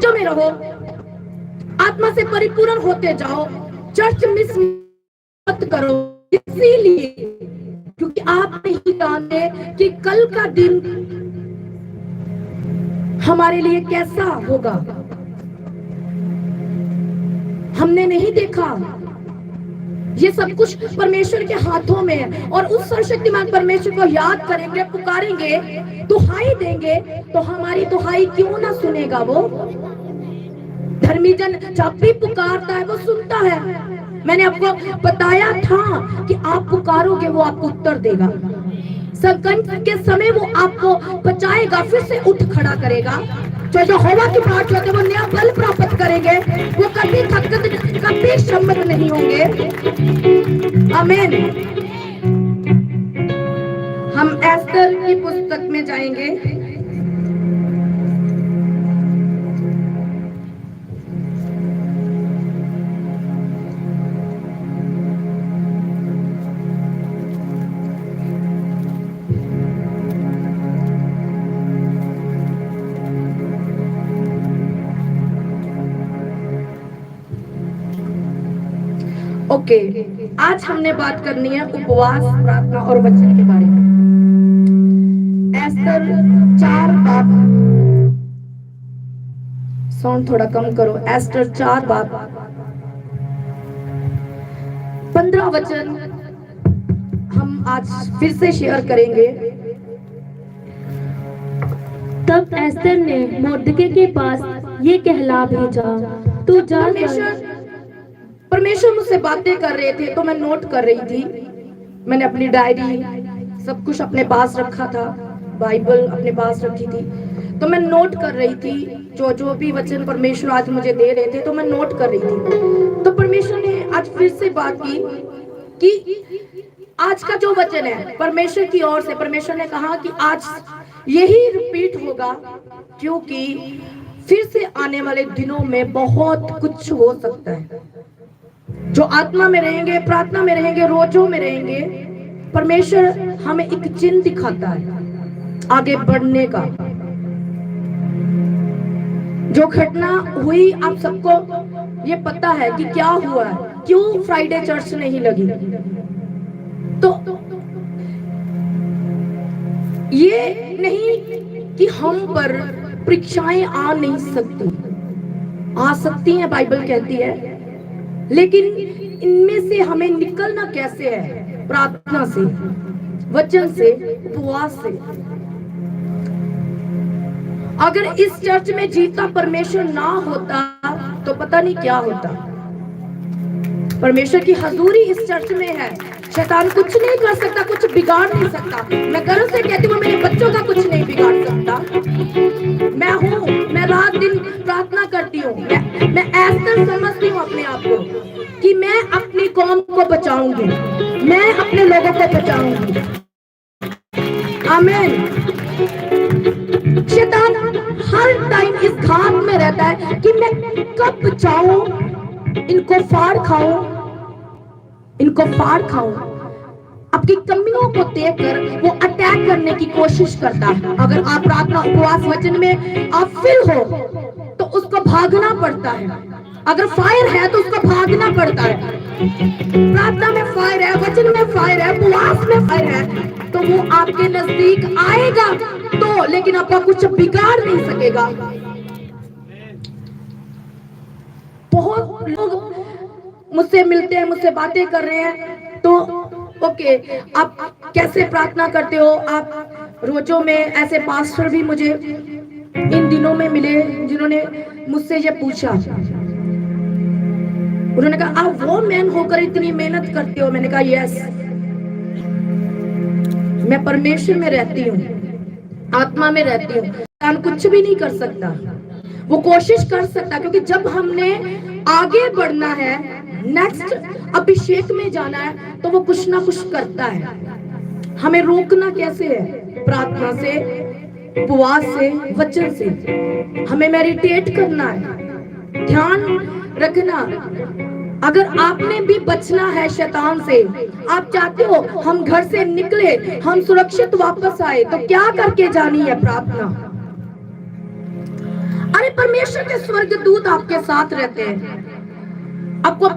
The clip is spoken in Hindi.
रोजों में रहो, आत्मा से परिपूर्ण होते जाओ, चर्च मिस मत करो। इसीलिए क्योंकि आप नहीं जानते कि कल का दिन हमारे लिए कैसा होगा। हमने नहीं देखा, ये सब कुछ परमेश्वर के हाथों में है। और उस सर्वशक्तिमान परमेश्वर को याद करेंगे, पुकारेंगे, दुहाई देंगे, तो हमारी दुहाई क्यों ना सुनेगा वो। धर्मी जन जब भी पुकारता है वो सुनता है। मैंने आपको बताया था कि आप पुकारोगे वो आपको उत्तर देगा। संकट के समय वो आपको बचाएगा, फिर से उठ खड़ा करेगा। जो हवा की बाट होते वो नया बल प्राप्त करेंगे, वो कभी थकत कभी श्रमित नहीं होंगे। आमीन। हम एस्तर की पुस्तक में जाएंगे। ओके, आज हमने बात करनी है उपवास, प्रार्थना और वचन के बारे में। एस्तर 4 बाब, साउंड थोड़ा कम करो। एस्तर 4 बाब 15 वचन हम आज फिर से शेयर करेंगे। तब एस्तर ने मोर्दके के पास ये कहला भेजा, तू जा। परमेश्वर मुझसे बातें कर रहे थे तो मैं नोट कर रही थी। मैंने अपनी डायरी सब कुछ अपने पास रखा था, बाइबल अपने पास रखी थी, तो मैं नोट कर रही थी जो भी वचन परमेश्वर आज मुझे दे रहे थे, तो मैं नोट कर रही थी। तो परमेश्वर ने आज फिर से बात की कि आज का जो वचन है परमेश्वर की ओर से, परमेश्वर ने कहा कि आज यही रिपीट होगा, क्योंकि फिर से आने वाले दिनों में बहुत कुछ हो सकता है। जो आत्मा में रहेंगे, प्रार्थना में रहेंगे, रोजों में रहेंगे, परमेश्वर हमें एक चिन्ह दिखाता है आगे बढ़ने का। जो घटना हुई आप सबको ये पता है कि क्या हुआ है, क्यों फ्राइडे चर्च नहीं लगी। तो ये नहीं कि हम पर परीक्षाएं आ नहीं सकती, आ सकती हैं, बाइबल कहती है, लेकिन इनमें से हमें निकलना कैसे है? प्रार्थना से, वचन से, उपवास से। अगर इस चर्च में जीता परमेश्वर ना होता तो पता नहीं क्या होता। परमेश्वर की हजूरी इस चर्च में है, शैतान कुछ नहीं कर सकता, कुछ बिगाड़ नहीं सकता। मैं गर्व से कहती हूँ मेरे बच्चों का कुछ नहीं बिगाड़ सकता। मैं रात दिन प्रार्थना करती हूँ, मैं ऐसा समझती हूँ अपने आप को कि मैं अपनी कौम को बचाऊंगी, मैं अपने लोगों को बचाऊंगी। आमीन। शैतान हर टाइम इस घात में रहता है कि मैं कब जाऊं, इनको फाड़ खाऊं, इनको फाड़ खाऊं। आपकी कमियों को देखकर वो अटैक करने की कोशिश करता है। अगर आप प्रार्थना, उपवास, वचन में आप फिल हो तो उसको भागना पड़ता है। अगर फायर है तो उसको भागना पड़ता है। प्रार्थना में फायर है, वचन में फायर है, उपवास में फायर है, तो वो आपके नजदीक आएगा तो, लेकिन आपका कुछ बिगाड़ नहीं सकेगा। बहुत लोग मुझसे मिलते हैं, मुझसे बातें कर रहे हैं, तो ओके, आप कैसे प्रार्थना करते हो? आप रोजों में, ऐसे पास्टर भी मुझे इन दिनों में मिले जिन्होंने मुझसे ये पूछा। उन्होंने कहा आप वो मैन होकर इतनी मेहनत करते हो। मैंने कहा यस, मैं परमेश्वर में रहती हूँ, आत्मा में रहती हूँ। इंसान कुछ भी नहीं कर सकता, वो कोशिश कर सकता, क्योंकि जब हमने आगे बढ़ना है, नेक्स्ट अभिषेक में जाना है, तो वो कुछ ना कुछ करता है। हमें रोकना कैसे है? प्रार्थना से, उपवास से, वचन से। हमें मेडिटेट करना है, ध्यान रखना। अगर आपने भी बचना है शैतान से, आप चाहते हो हम घर से निकले, हम सुरक्षित वापस आए, तो क्या करके जानी है? प्रार्थना। अरे परमेश्वर के स्वर्गदूत आपके साथ रहते हैं, आपको